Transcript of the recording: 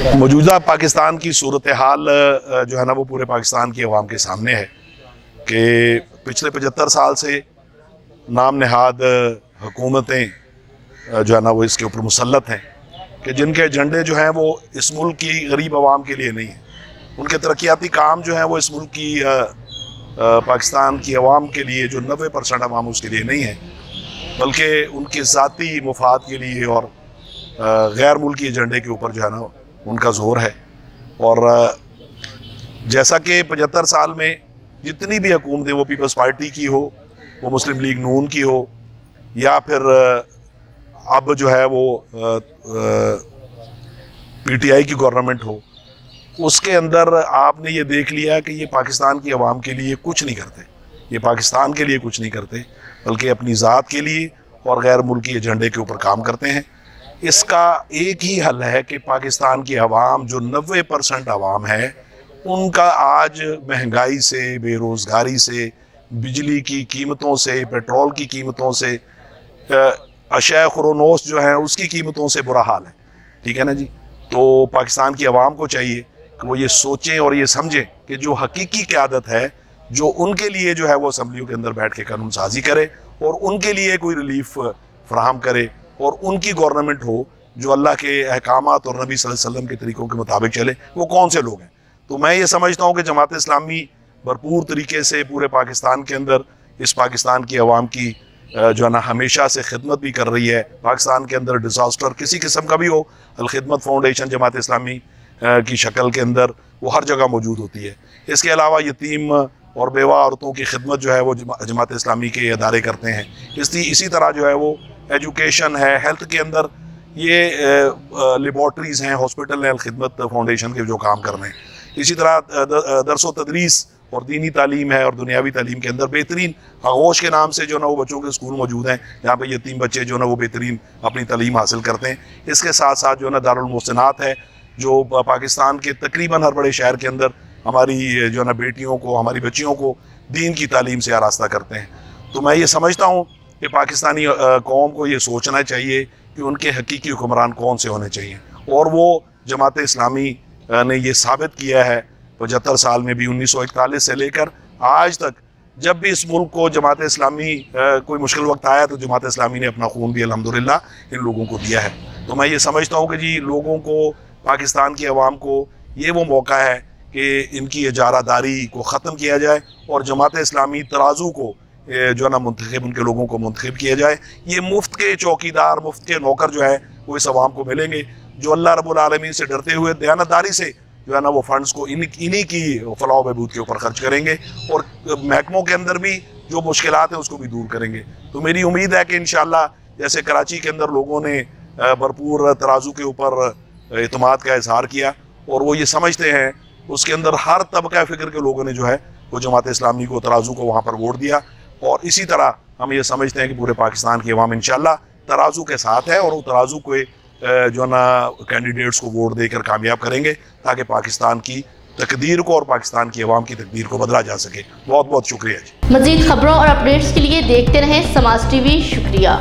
मौजूदा पाकिस्तान की सूरत हाल जो है ना वो पूरे पाकिस्तान की अवाम के सामने है कि पिछले 75 साल से नाम नहाद हुकूमतें जो है ना वो इसके ऊपर मुसल्लत हैं कि जिनके एजेंडे जो हैं वो इस मुल्क की गरीब आवाम के लिए नहीं है। उनके तरक्याती काम जो हैं वो इस मुल्क की पाकिस्तान की आवाम के लिए जो 90% आवाम उसके लिए नहीं है, बल्कि उनके ज़ाती मुफाद के लिए और गैर मुल्की एजेंडे के ऊपर जो है ना उनका जोर है। और जैसा कि 75 साल में जितनी भी हुकूमतें, वो पीपल्स पार्टी की हो, वो मुस्लिम लीग नून की हो, या फिर अब जो है वो पीटीआई की गवर्नमेंट हो, उसके अंदर आपने ये देख लिया कि ये पाकिस्तान की आवाम के लिए कुछ नहीं करते, ये पाकिस्तान के लिए कुछ नहीं करते, बल्कि अपनी ज़ात के लिए और गैर मुल्की एजेंडे के ऊपर काम करते हैं। इसका एक ही हल है कि पाकिस्तान की आवाम जो 90% आवाम है, उनका आज महंगाई से, बेरोज़गारी से, बिजली की कीमतों से, पेट्रोल की कीमतों से, अशया खुरोनोस जो है उसकी कीमतों से बुरा हाल है। ठीक है ना जी। तो पाकिस्तान की आवाम को चाहिए कि वो ये सोचें और ये समझें कि जो हकीकी क़यादत है, जो उनके लिए जो है वो असम्बलियों के अंदर बैठ के कानून साजी करे और उनके लिए कोई रिलीफ फराहम करे, और उनकी गवर्नमेंट हो जो अल्लाह के अहकामात और नबी सल्लल्लाहु अलैहि वसल्लम के तरीक़ों के मुताबिक चले। वो कौन से लोग हैं? तो मैं ये समझता हूँ कि जमात इस्लामी भरपूर तरीके से पूरे पाकिस्तान के अंदर इस पाकिस्तान की आवाम की जो है ना हमेशा से खिदमत भी कर रही है। पाकिस्तान के अंदर डिज़ास्टर किसी किस्म का भी हो, अल खिदमत फाउंडेशन जमात इस्लामी की शक्ल के अंदर वो हर जगह मौजूद होती है। इसके अलावा यतीम और बेवा औरतों की खिदमत जो है वो जमात इस्लामी के अदारे करते हैं। इसी तरह जो है वो एजुकेशन है, हेल्थ के अंदर ये लेबॉर्ट्रीज़ हैं, हॉस्पिटल हैं, खिदमत फाउंडेशन के जो काम कर रहे हैं। इसी तरह दरसो तदरीस और दीनी तालीम है और दुनियावी तालीम के अंदर बेहतरीन आगोश के नाम से जो ना वो बच्चों के स्कूल मौजूद हैं, जहाँ पे यतीम बच्चे जो ना वो बेहतरीन अपनी तालीम हासिल करते हैं। इसके साथ साथ जो ना दारुल मोहसिनात है, जो पाकिस्तान के तकरीबन हर बड़े शहर के अंदर हमारी जो ना बेटियों को, हमारी बच्चियों को दीन की तालीम से आरास्ता करते हैं। तो मैं ये समझता हूँ कि पाकिस्तानी कौम को ये सोचना चाहिए कि उनके हकीकी हुक्मरान कौन से होने चाहिए, और वो जमात इस्लामी ने ये साबित किया है 75 साल में भी, 1941 से लेकर आज तक। जब भी इस मुल्क को जमात इस्लामी कोई मुश्किल वक्त आया तो जमात इस्लामी ने अपना खून भी अल्हम्दुलिल्लाह इन लोगों को दिया है। तो मैं ये समझता हूँ कि जी लोगों को, पाकिस्तान की आवाम को ये वो मौका है कि इनकी इजारादारी को ख़त्म किया जाए और जमात इस्लामी तराजू को जो है ना मुंतखब, उनके लोगों को मुंतखब किया जाए। ये मुफ्त के चौकीदार, मुफ्त के नौकर जो है वो इस आवाम को मिलेंगे, जो अल्लाह रब्बुल आलमीन से डरते हुए दयानतदारी से जो है ना वो फंड्स को इन्हीं की फलाह बहबूद के ऊपर खर्च करेंगे, और महकमों के अंदर भी जो मुश्किलात हैं उसको भी दूर करेंगे। तो मेरी उम्मीद है कि इंशाअल्लाह जैसे कराची के अंदर लोगों ने भरपूर तराजू के ऊपर एतमाद का इजहार किया और वो ये समझते हैं, उसके अंदर हर तबका फ़िक्र के लोगों ने जो है वो जमात इस्लामी को, तराजू को वहाँ पर वोट दिया। और इसी तरह हम ये समझते हैं कि पूरे पाकिस्तान की अवाम इंशाअल्लाह तराजू के साथ है और वो तराजू को जो ना कैंडिडेट्स को वोट देकर कामयाब करेंगे, ताकि पाकिस्तान की तकदीर को और पाकिस्तान की अवाम की तकदीर को बदला जा सके। बहुत बहुत शुक्रिया जी। मज़ीद खबरों और अपडेट्स के लिए देखते रहें समाज टीवी। शुक्रिया।